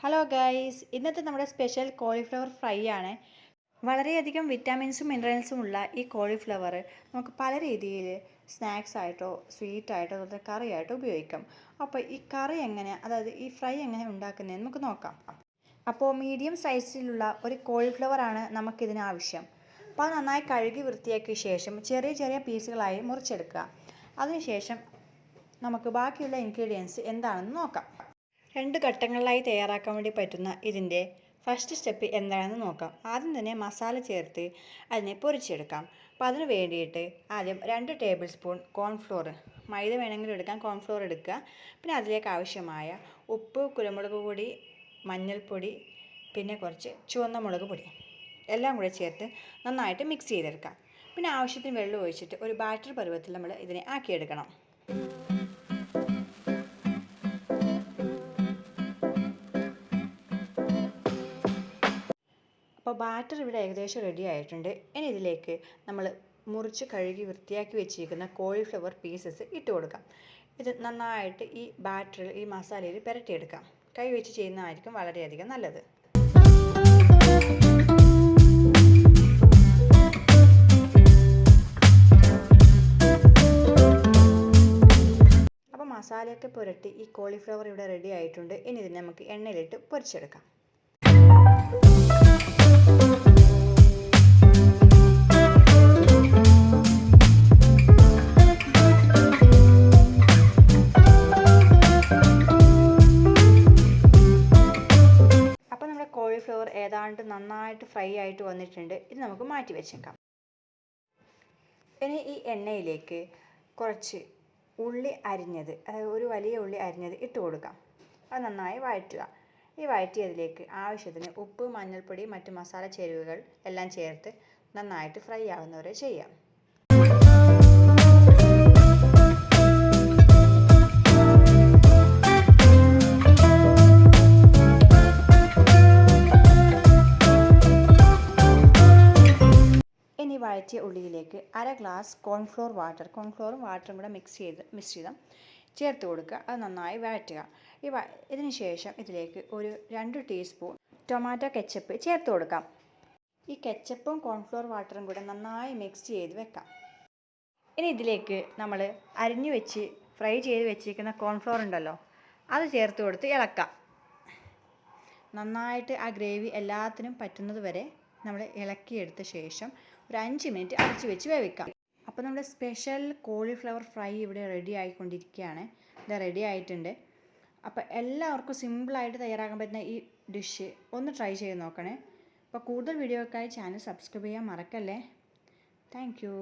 Hello guys, ഇന്നത്തെ നമ്മുടെ special cauliflower fry ആണ്. വളരെയധികം വിറ്റാമിൻസും മിനറൽസും ഉള്ള ഈ കോളിഫ്ലവർ നമുക്ക് പല രീതിയിൽ സ്നാക്സ് ആയിട്ടോ സ്വീറ്റ് ആയിട്ടോ അതുപോലെ കറി ആയിട്ടോ ഉപയോഗിക്കാം. അപ്പോൾ ഈ കറി അതായത് ഈ ഫ്രൈ എങ്ങനെ ഉണ്ടാക്കുന്നതെന്ന് നമുക്ക് നോക്കാം. അപ്പോൾ മീഡിയം സൈസിലുള്ള ഒരു കോളിഫ്ലവർ ആണ് നമുക്കിതിന് ആവശ്യം. അപ്പോൾ അത് നന്നായി കഴുകി വൃത്തിയാക്കിയ ശേഷം ചെറിയ ചെറിയ പീസുകളായി മുറിച്ചെടുക്കുക. അതിനുശേഷം നമുക്ക് ബാക്കിയുള്ള ഇൻഗ്രീഡിയൻസ് എന്താണെന്ന് നോക്കാം. 2 ഘട്ടങ്ങളിലായി തയ്യാറാക്കാൻ വേണ്ടി പറ്റുന്ന ഇതിൻ്റെ ഫസ്റ്റ് സ്റ്റെപ്പ് എന്താണെന്ന് നോക്കാം. ആദ്യം തന്നെ മസാല ചേർത്ത് അതിനെ പൊരിച്ചെടുക്കാം. അപ്പോൾ അതിന് വേണ്ടിയിട്ട് ആദ്യം 2 ടേബിൾ സ്പൂൺ കോൺഫ്ലോർ, മൈദ വേണമെങ്കിൽ എടുക്കാം, കോൺഫ്ലോർ എടുക്കുക. പിന്നെ അതിലേക്ക് ആവശ്യമായ ഉപ്പ്, കുരുമുളക് പൊടി, മഞ്ഞൾപ്പൊടി, പിന്നെ കുറച്ച് ചുവന്ന മുളക് പൊടി എല്ലാം കൂടെ ചേർത്ത് നന്നായിട്ട് മിക്സ് ചെയ്തെടുക്കാം. പിന്നെ ആവശ്യത്തിന് വെള്ളം ഒഴിച്ചിട്ട് ഒരു ബാറ്റർ പരുവത്തിൽ നമ്മൾ ഇതിനെ ആക്കിയെടുക്കണം. അപ്പോൾ ബാറ്റർ ഇവിടെ ഏകദേശം റെഡി ആയിട്ടുണ്ട്. ഇനി ഇതിലേക്ക് നമ്മൾ മുറിച്ച് കഴുകി വൃത്തിയാക്കി വെച്ചിരിക്കുന്ന കോളിഫ്ലവർ പീസസ് ഇട്ട് കൊടുക്കാം. ഇത് നന്നായിട്ട് ഈ ബാറ്ററിൽ ഈ മസാലയിൽ പുരട്ടിയെടുക്കാം. കൈ വെച്ച് ചെയ്യുന്നതായിരിക്കും വളരെയധികം നല്ലത്. അപ്പോൾ മസാലയൊക്കെ പുരട്ടി ഈ കോളിഫ്ലവർ ഇവിടെ റെഡി ആയിട്ടുണ്ട്. ഇനി ഇതിനെ നമുക്ക് എണ്ണയിലിട്ട് പൊരിച്ചെടുക്കാം. കോളിഫ്ലവർ ഏതാണ്ട് നന്നായിട്ട് ഫ്രൈ ആയിട്ട് വന്നിട്ടുണ്ട്. ഇത് നമുക്ക് മാറ്റി വെച്ചേക്കാം. ഇനി ഈ എണ്ണയിലേക്ക് കുറച്ച് ഉള്ളി അരിഞ്ഞത്, അതായത് ഒരു വലിയ ഉള്ളി അരിഞ്ഞത് ഇട്ട് കൊടുക്കാം. അത് നന്നായി വഴറ്റുക. ഈ വഴറ്റിയതിലേക്ക് ആവശ്യത്തിന് ഉപ്പ്, മഞ്ഞൾപ്പൊടി, മറ്റ് മസാല ചേരുവകൾ എല്ലാം ചേർത്ത് നന്നായിട്ട് ഫ്രൈ ആവുന്നവരെ ചെയ്യാം. ഇനി വഴറ്റിയ ഉള്ളിയിലേക്ക് 1/2 ഗ്ലാസ് കോൺഫ്ലോർ വാട്ടർ, കോൺഫ്ലോറും വാട്ടറും കൂടെ മിശ്രിതം ചേർത്ത് കൊടുക്കുക. അത് നന്നായി വഴറ്റുക. ഇതിന് ശേഷം ഇതിലേക്ക് ഒരു 2 ടീസ്പൂൺ ടൊമാറ്റോ കെച്ചപ്പ് ചേർത്ത് കൊടുക്കാം. ഈ കെച്ചപ്പും കോൺഫ്ലോർ വാട്ടറും കൂടെ നന്നായി മിക്സ് ചെയ്ത് വെക്കാം. ഇനി ഇതിലേക്ക് നമ്മൾ അരിഞ്ഞു വെച്ച് ഫ്രൈ ചെയ്ത് വെച്ചിരിക്കുന്ന കോൺഫ്ലോർ ഉണ്ടല്ലോ, അത് ചേർത്ത് കൊടുത്ത് ഇളക്കാം. നന്നായിട്ട് ആ ഗ്രേവി എല്ലാത്തിനും പറ്റുന്നത് വരെ നമ്മൾ ഇളക്കിയെടുത്ത ശേഷം ഒരു 5 മിനിറ്റ് അടച്ചു വെച്ച് വേവിക്കാം. അപ്പോൾ നമ്മുടെ സ്പെഷ്യൽ കോളിഫ്ലവർ ഫ്രൈ ഇവിടെ റെഡി ആയിക്കൊണ്ടിരിക്കുകയാണ്. ഇത് റെഡി ആയിട്ടുണ്ട്. അപ്പോൾ എല്ലാവർക്കും സിമ്പിളായിട്ട് തയ്യാറാക്കാൻ പറ്റുന്ന ഈ ഡിഷ് ഒന്ന് ട്രൈ ചെയ്ത് നോക്കണേ. അപ്പോൾ കൂടുതൽ വീഡിയോക്കായി ചാനൽ സബ്സ്ക്രൈബ് ചെയ്യാൻ മറക്കല്ലേ. Thank you.